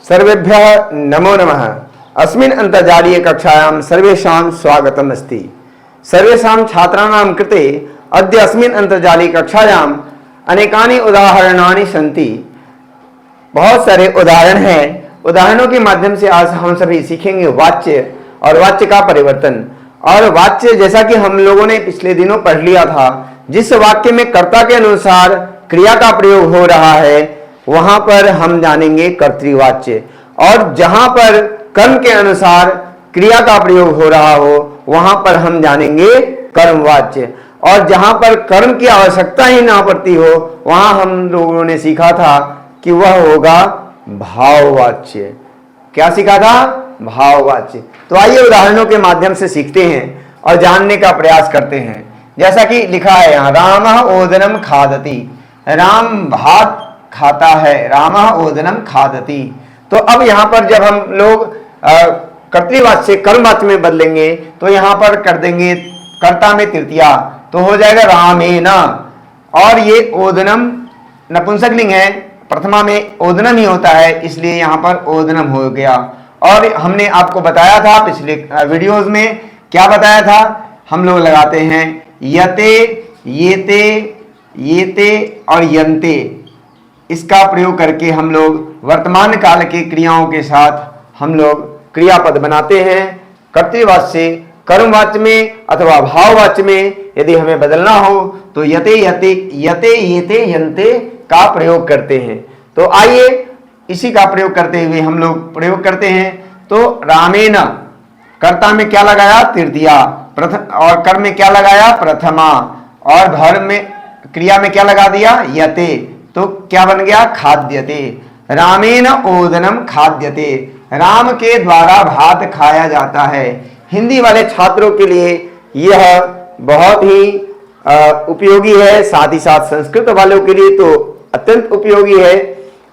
सर्वेभ्यः नमो नमः। अस्मिन् अन्तर्जालीय कक्षायां सर्वेषां स्वागतम् अस्ति। सर्वेषां छात्राणां कृते अद्य अस्मिन् अन्तर्जालीय कक्षायाम् अनेकानि उदाहरणानि सन्ति। बहुत सारे उदाहरण हैं। उदाहरणों के माध्यम से आज हम सभी सीखेंगे वाच्य और वाच्य का परिवर्तन। और वाच्य जैसा कि हम लोगों ने पिछले दिनों पढ़ लिया था, जिस वाक्य में कर्ता के अनुसार क्रिया का प्रयोग हो रहा है वहां पर हम जानेंगे कर्तृवाच्य, और जहां पर कर्म के अनुसार क्रिया का प्रयोग हो रहा हो वहां पर हम जानेंगे कर्मवाच्य, और जहां पर कर्म की आवश्यकता ही ना पड़ती हो वहां हम लोगों ने सीखा था कि वह होगा भाववाच्य। क्या सीखा था? भाववाच्य। तो आइए उदाहरणों के माध्यम से सीखते हैं और जानने का प्रयास करते हैं। जैसा कि लिखा है यहाँ, रामः ओदनम खादति। राम भात खाता है, रामः ओदनम खादति। तो अब यहाँ पर जब हम लोग कर्तृवाच्य से कर्मवाच्य में बदलेंगे तो यहाँ पर कर देंगे कर्ता में तृतीया, तो हो जाएगा रामेण। और ये ओदनम नपुंसकलिंग है, प्रथमा में ओदनम ही होता है, इसलिए यहाँ पर ओदनम हो गया। और हमने आपको बताया था पिछले वीडियोस में, क्या बताया था? हम लोग लगाते हैं यते, येते, येते और यन्ते। इसका प्रयोग करके हम लोग वर्तमान काल के क्रियाओं के साथ हम लोग क्रियापद बनाते हैं। कर्तृवाच्य से कर्मवाच्य में अथवा भाववाच्य में यदि हमें बदलना हो तो यते, यते, यते, येते, यन्ते का प्रयोग करते हैं। तो आइए इसी का प्रयोग करते हुए हम लोग प्रयोग करते हैं। तो रामेण, कर्ता में क्या लगाया? तृतीया। और कर्म में क्या लगाया? प्रथमा। और धर्म में क्रिया में क्या लगा दिया? यते। तो क्या बन गया? खाद्यते। रामेण ओदनम खाद्यते। राम के द्वारा भात खाया जाता है। हिंदी वाले छात्रों के लिए यह बहुत ही उपयोगी है, साथ ही साथ संस्कृत वालों के लिए तो अत्यंत उपयोगी है।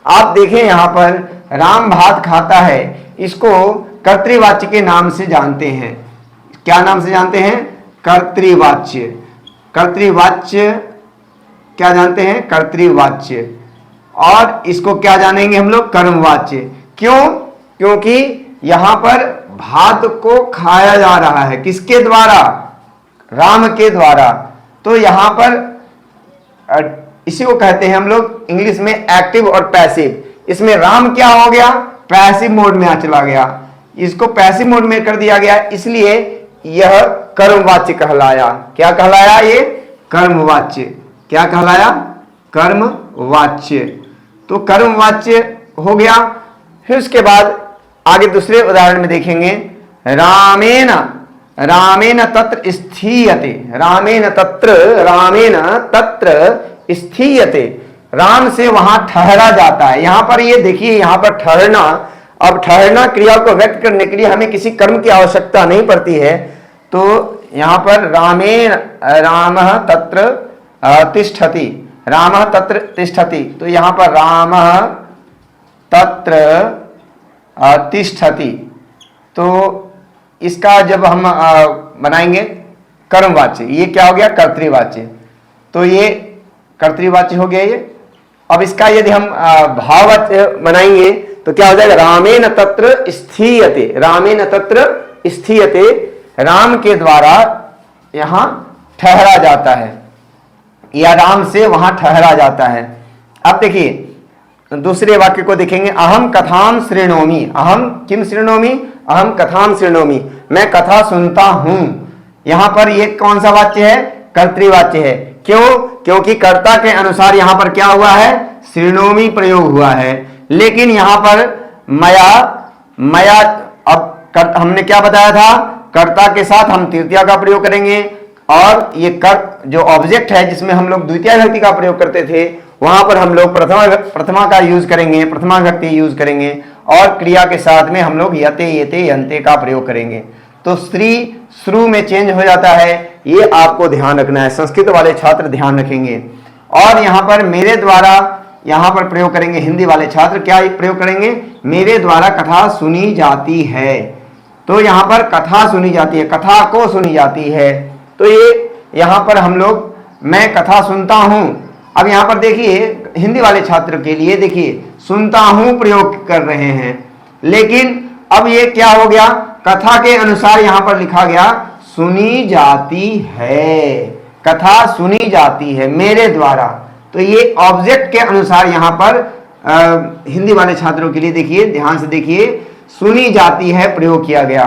आप देखें यहाँ पर राम भात खाता है, इसको कर्तृवाच्य के नाम से जानते हैं। क्या नाम से जानते हैं? कर्तृवाच्य। कर्तृवाच्य क्या जानते हैं? कर्तृवाच्य। और इसको क्या जानेंगे हम लोग? कर्मवाच्य। क्यों? क्योंकि यहां पर भात को खाया जा रहा है। किसके द्वारा? राम के द्वारा। तो यहां पर इसी को कहते हैं हम लोग इंग्लिश में एक्टिव और पैसिव। इसमें राम क्या हो गया? पैसिव मोड में चला गया, इसको पैसिव मोड में कर दिया गया, इसलिए यह कर्मवाच्य कहलाया। क्या कहलाया? ये कर्मवाच्य। क्या कहलाया? कर्मवाच्य। तो कर्मवाच्य हो गया। फिर उसके बाद आगे दूसरे उदाहरण में देखेंगे, रामेण, रामेण तत्र स्थीयते। रामेण तत्र, रामेण तत्र स्थीयते। राम से वहां ठहरा जाता है। यहां पर ये देखिए, यहां पर ठहरना, अब ठहरना क्रिया को व्यक्त करने के लिए हमें किसी कर्म की आवश्यकता नहीं पड़ती है। तो यहां पर रामेण, रामः तत्र तिष्ठति, रामः तत्र तिष्ठति। तो यहां पर रामः तत्र तिष्ठति। तो इसका जब हम बनाएंगे कर्मवाच्य, ये क्या हो गया? कर्तृवाच्य। तो ये कर्तृवाच्य हो गया ये। अब इसका यदि हम भाववाच्य बनाएंगे तो क्या हो जाएगा? रामेण तत्र स्थीयते। रामेण तत्र स्थीयते, राम के द्वारा यहां ठहरा जाता है, या राम से वहां ठहरा जाता है। अब देखिए दूसरे वाक्य को देखेंगे, अहम कथाम शृणोमि। अहम किम शृणोमि? अहम कथाम शृणोमि। मैं कथा सुनता हूं। यहां पर ये कौन सा वाच्य है? कर्तृवाच्य है। क्यों? क्योंकि कर्ता के अनुसार यहां पर क्या हुआ है? शृणोमि प्रयोग हुआ है। लेकिन यहां पर मया, मया, अब हमने क्या बताया था? कर्ता के साथ हम तृतीया का प्रयोग करेंगे, और ये जो ऑब्जेक्ट है जिसमें हम लोग द्वितीय विभक्ति का प्रयोग करते थे वहां पर हम लोग प्रथमा का यूज करेंगे, प्रथमा विभक्ति यूज करेंगे, और क्रिया के साथ में हम लोग यते, येते, यन्ते का प्रयोग करेंगे। तो स्त्री श्रु में चेंज हो जाता है, ये आपको ध्यान रखना है। संस्कृत वाले छात्र ध्यान रखेंगे। और यहाँ पर मेरे द्वारा, यहाँ पर प्रयोग करेंगे हिंदी वाले छात्र, क्या प्रयोग करेंगे? मेरे द्वारा कथा सुनी जाती है। तो यहाँ पर कथा सुनी जाती है, कथा को सुनी जाती है। तो ये यहाँ पर हम लोग मैं कथा सुनता हूँ। अब यहाँ पर देखिए हिंदी वाले छात्र के लिए देखिए, सुनता हूं प्रयोग कर रहे हैं। लेकिन अब ये क्या हो गया, कथा के अनुसार यहां पर लिखा गया सुनी जाती है, कथा सुनी जाती है मेरे द्वारा। तो ये ऑब्जेक्ट के अनुसार यहां पर हिंदी वाले छात्रों के लिए देखिए, ध्यान से देखिए, सुनी जाती है प्रयोग किया गया।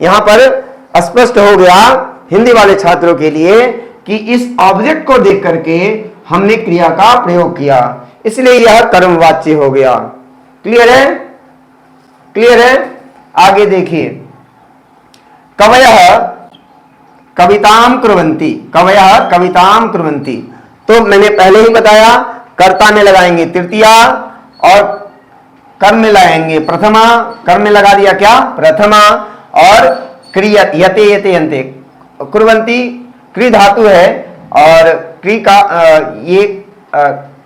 यहां पर स्पष्ट हो गया हिंदी वाले छात्रों के लिए कि इस ऑब्जेक्ट को देख करके हमने क्रिया का प्रयोग किया, इसलिए यह कर्मवाच्य हो गया। क्लियर है? क्लियर है? आगे देखिए, कवयः कविताम कुर्वन्ति, कवयः कविताम कुर्वन्ति। तो मैंने पहले ही बताया कर्ता में लगाएंगे तृतीया और कर्म में लगाएंगे प्रथमा। कर्म में लगा दिया क्या, प्रथमा। और क्रिया यते यते यन्ते, कुर्वन्ति क्री धातु है और क्री का ये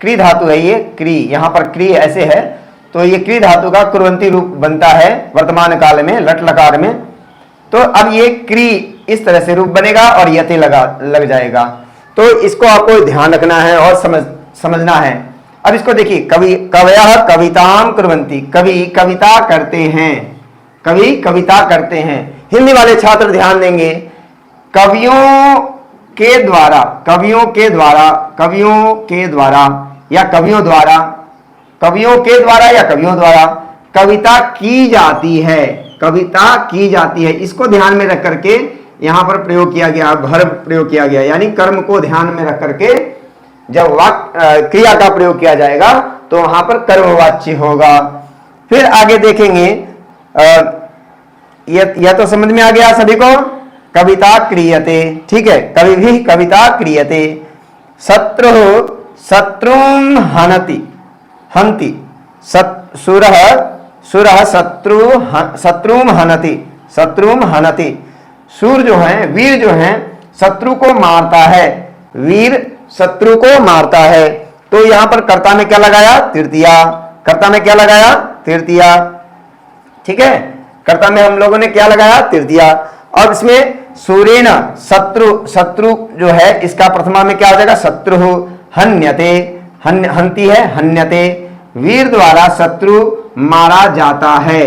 क्री धातु है, ये क्री, यहां पर क्री ऐसे है, तो ये क्री धातु का कुर्वन्ति रूप बनता है वर्तमान काल में लट लकार में। तो अब ये क्री इस तरह से रूप बनेगा और यते लग जाएगा। तो इसको आपको ध्यान रखना है और समझना है। अब इसको देखिए, कवयः कविताम कुर्वन्ति, कवि कविता करते हैं, कवि कविता करते हैं। हिंदी वाले छात्र ध्यान देंगे, कवियों के द्वारा, कवियों के द्वारा, कवियों के द्वारा या कवियों द्वारा, कवियों के द्वारा या कवियों द्वारा कविता की जाती है, कविता की जाती है। इसको ध्यान में रख करके यहां पर प्रयोग किया गया, वर्ब प्रयोग किया गया, यानी कर्म को ध्यान में रख करके जब वाक्य क्रिया का प्रयोग किया जाएगा तो वहां पर कर्मवाच्य होगा। फिर आगे देखेंगे, यह तो समझ में आ गया सभी को, कविता क्रियते, ठीक है, कवि भी कविता क्रियते। शत्रु शत्रुं हनति, हन्ति, सुरः सुरः शत्रुं हनति, शत्रुं हनति। सूर जो है, वीर जो है, शत्रु को मारता है, वीर शत्रु को मारता है। तो यहां पर कर्ता में क्या लगाया, तृतीया। कर्ता में क्या लगाया, तृतीया, ठीक है, कर्ता में हम लोगों ने क्या लगाया, तृतीया। और इसमें सूरेण शत्रु, शत्रु जो है इसका प्रथमा में क्या हो जाएगा, शत्रु। हन्यते, हन्ति है, हन्यते, वीर द्वारा शत्रु मारा जाता है,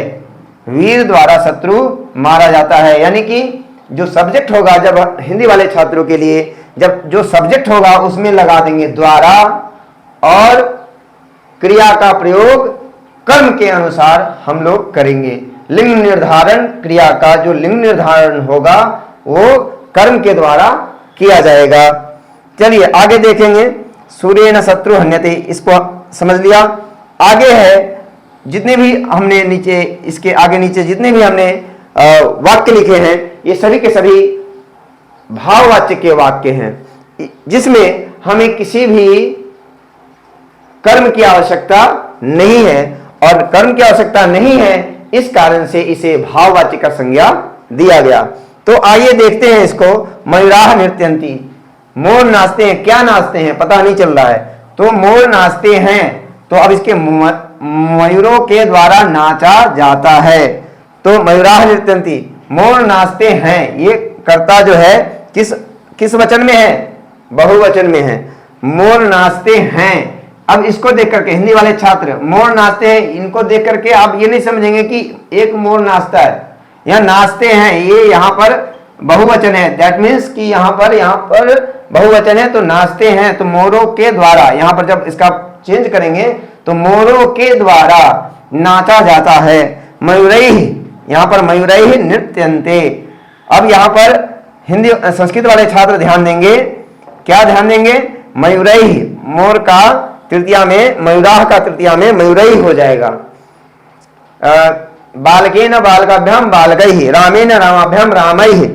वीर द्वारा शत्रु मारा जाता है। यानी कि जो सब्जेक्ट होगा, जब हिंदी वाले छात्रों के लिए जब जो सब्जेक्ट होगा उसमें लगा देंगे द्वारा, और क्रिया का प्रयोग कर्म के अनुसार हम लोग करेंगे। लिंग निर्धारण, क्रिया का जो लिंग निर्धारण होगा वो कर्म के द्वारा किया जाएगा। चलिए आगे देखेंगे, सूर्येण शत्रु हन्यते, इसको समझ लिया। आगे है, जितने भी हमने नीचे, इसके आगे नीचे जितने भी हमने वाक्य लिखे हैं, ये सभी के सभी भाववाच्य के वाक्य हैं, जिसमें हमें किसी भी कर्म की आवश्यकता नहीं है। और कर्म की आवश्यकता नहीं है, इस कारण से इसे भाववाच्य का संज्ञा दिया गया। तो आइए देखते हैं इसको। मयूराः नृत्यन्ति, मोर नाचते हैं। क्या नाचते हैं पता नहीं चल रहा है, तो मोर नाचते हैं। तो अब इसके मयूरों के द्वारा नाचा जाता है। तो मयूराः नृत्यन्ति, मोर नाचते हैं, ये कर्ता जो है किस वचन में है, बहुवचन में है। मोर नाचते हैं। अब इसको देख करके हिंदी वाले छात्र, मोर नाचते हैं, इनको देख करके आप ये नहीं समझेंगे कि एक मोर नाचता है, यहाँ नाचते हैं, ये यहाँ पर बहुवचन है। दैट मीन्स कि यहाँ पर बहुवचन है, तो नाचते हैं, तो मोरों के द्वारा, यहाँ पर जब इसका चेंज करेंगे तो मोरों के द्वारा नाचा जाता है। मयूरैः, यहाँ पर मयूरैः नृत्यन्ते। अब यहाँ पर हिंदी संस्कृत वाले छात्र ध्यान देंगे, क्या ध्यान देंगे, मयूरैः, मोर का तृतीया में, मयूराः का तृतीया में मयूरैः हो जाएगा। बालकेन बालकाभ्याम बालकैः, रामेण रामाभ्याम रामैः,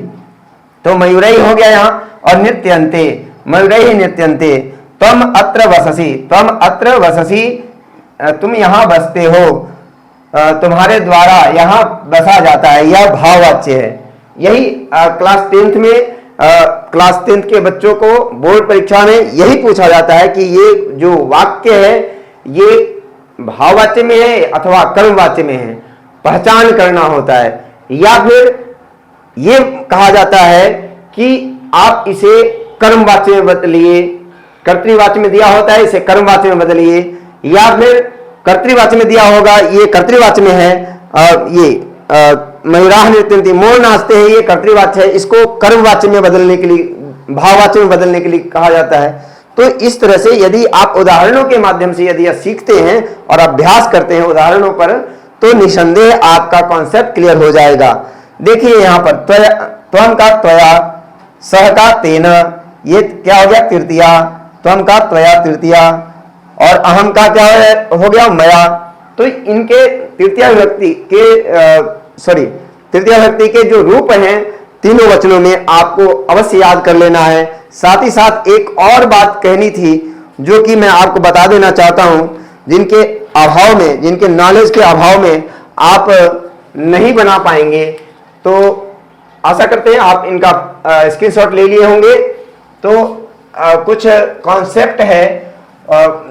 तो मयूरैः हो गया यहाँ। और नृत्यन्ते, मयूरैः नृत्यन्ते। त्वम अत्र वससि, त्वम अत्र वससि, तुम यहाँ बसते हो, तुम्हारे द्वारा यहाँ बसा जाता है, यह भाववाच्य है। यही क्लास 10th में, क्लास 10th के बच्चों को बोर्ड परीक्षा में यही पूछा जाता है कि ये जो वाक्य है ये भाववाच्य में है अथवा कर्मवाच्य में है, पहचान करना होता है। या फिर ये कहा जाता है कि आप इसे कर्मवाच्य में बदलिए, कर्तृवाच्य में दिया होता है, इसे कर्मवाच्य में बदलिए। या फिर कर्तृवाच्य में दिया होगा, ये कर्तृवाच्य में है। ये मयूराह नृत्यन्ति, मोर नाचते हैं, ये कर्तृवाच्य है। इसको कर्मवाच्य में बदलने के लिए, भाववाच्य में बदलने के लिए कहा जाता है। तो इस तरह से यदि आप उदाहरणों के माध्यम से यदि आप सीखते हैं और अभ्यास करते हैं उदाहरणों पर, तो निसंदेह आपका कॉन्सेप्ट क्लियर हो जाएगा। देखिए यहाँ पर त्वम का त्वया, सह का तेन, ये क्या हो गया तृतीया, त्वम का त्वया तृतीया, और अहम का क्या हो गया मया। तो इनके तृतीया विभक्ति के जो रूप हैं तीनों वचनों में आपको अवश्य याद कर लेना है। साथ ही साथ एक और बात कहनी थी जो कि मैं आपको बता देना चाहता हूं, जिनके अभाव में, जिनके नॉलेज के अभाव में आप नहीं बना पाएंगे, तो आशा करते हैं आप इनका स्क्रीनशॉट ले लिए होंगे। तो कुछ कॉन्सेप्ट है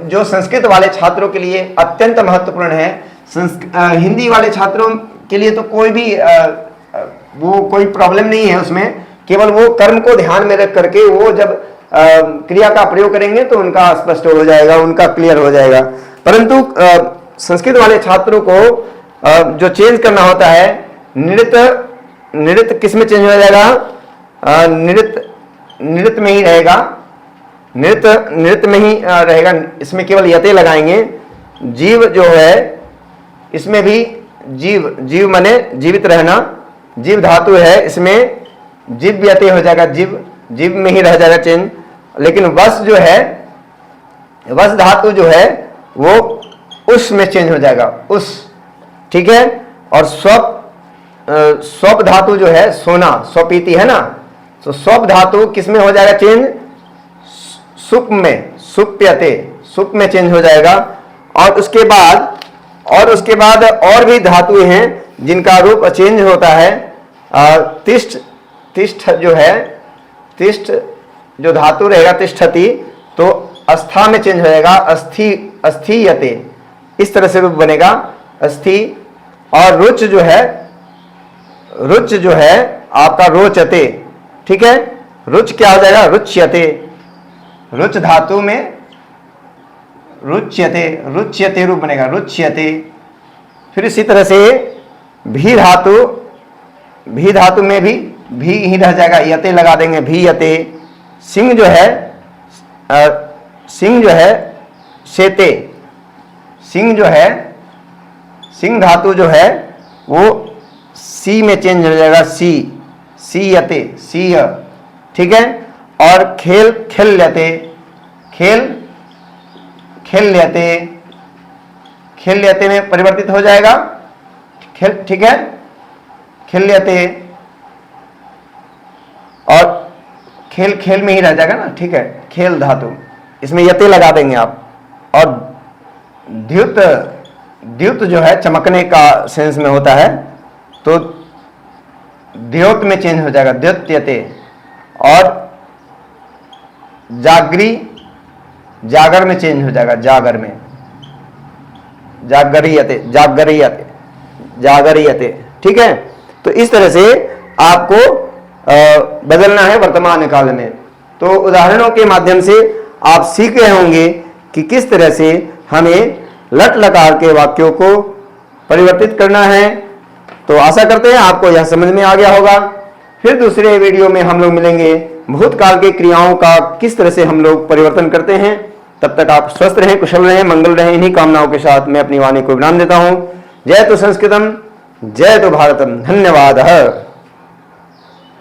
जो संस्कृत वाले छात्रों के लिए अत्यंत महत्वपूर्ण है। हिंदी वाले छात्रों के लिए तो कोई भी वो कोई प्रॉब्लम नहीं है उसमें, केवल वो कर्म को ध्यान में रख करके वो जब क्रिया का प्रयोग करेंगे तो उनका स्पष्ट हो जाएगा, उनका क्लियर हो जाएगा। परंतु संस्कृत वाले छात्रों को जो चेंज करना होता है, नृत्य किस में चेंज हो जाएगा, नृत्य में ही रहेगा, नृत्य में ही रहेगा। इसमें केवल यते लगाएंगे। जीव जो है इसमें भी जीव माने जीवित रहना, जीव धातु है, इसमें जीव यते हो जाएगा, जीव में ही रह जाएगा चेंज। लेकिन वस जो है, वस धातु जो है वो उस में चेंज हो जाएगा, उस, ठीक है। और स्वप धातु जो है सोना, स्वपीति है ना, तो स्वप धातु किस में हो जाएगा चेंज, सुप में, सुप्यते, सुप में चेंज हो जाएगा। और उसके बाद और भी धातुएं हैं जिनका रूप चेंज होता है। तिष्ठ जो है, तिष्ठ जो धातु रहेगा तिष्ठति, तो अस्था में चेंज हो जाएगा, अस्थीयते, इस तरह से रूप बनेगा अस्थि। और रुच जो है आपका रोचते, ठीक है। रुच क्या हो जाएगा, रुच्यते, रुच धातु में रुच्यते रूप बनेगा, रुच्यते। फिर इसी तरह से भी धातु में भी भी ही रह जाएगा, यते लगा देंगे, भी यते। सिंह जो है शेते, सिंह धातु जो है वो सी में चेंज हो जाएगा, सी यते, सी, ठीक है। और खेल लेते में परिवर्तित हो जाएगा, ठीक है, खेल लेते। और खेल में ही रह जाएगा ना, ठीक है, खेल धातु, इसमें यते लगा देंगे आप। और द्युत जो है चमकने का सेंस में होता है, तो द्योत में चेंज हो जाएगा, द्योत्यते। और जागर में चेंज हो जाएगा, जागर में, जागरियते, ठीक है। तो इस तरह से आपको बदलना है वर्तमान काल में। तो उदाहरणों के माध्यम से आप सीख रहे होंगे कि किस तरह से हमें लट लकार के वाक्यों को परिवर्तित करना है। तो आशा करते हैं आपको यह समझ में आ गया होगा। फिर दूसरे वीडियो में हम लोग मिलेंगे, भूतकाल के क्रियाओं का किस तरह से हम लोग परिवर्तन करते हैं। तब तक आप स्वस्थ रहें, कुशल रहें, मंगल रहें। इन्हीं कामनाओं के साथ मैं अपनी वाणी को विराम देता हूं। जय तो संस्कृतम, जय तो भारतम। धन्यवाद।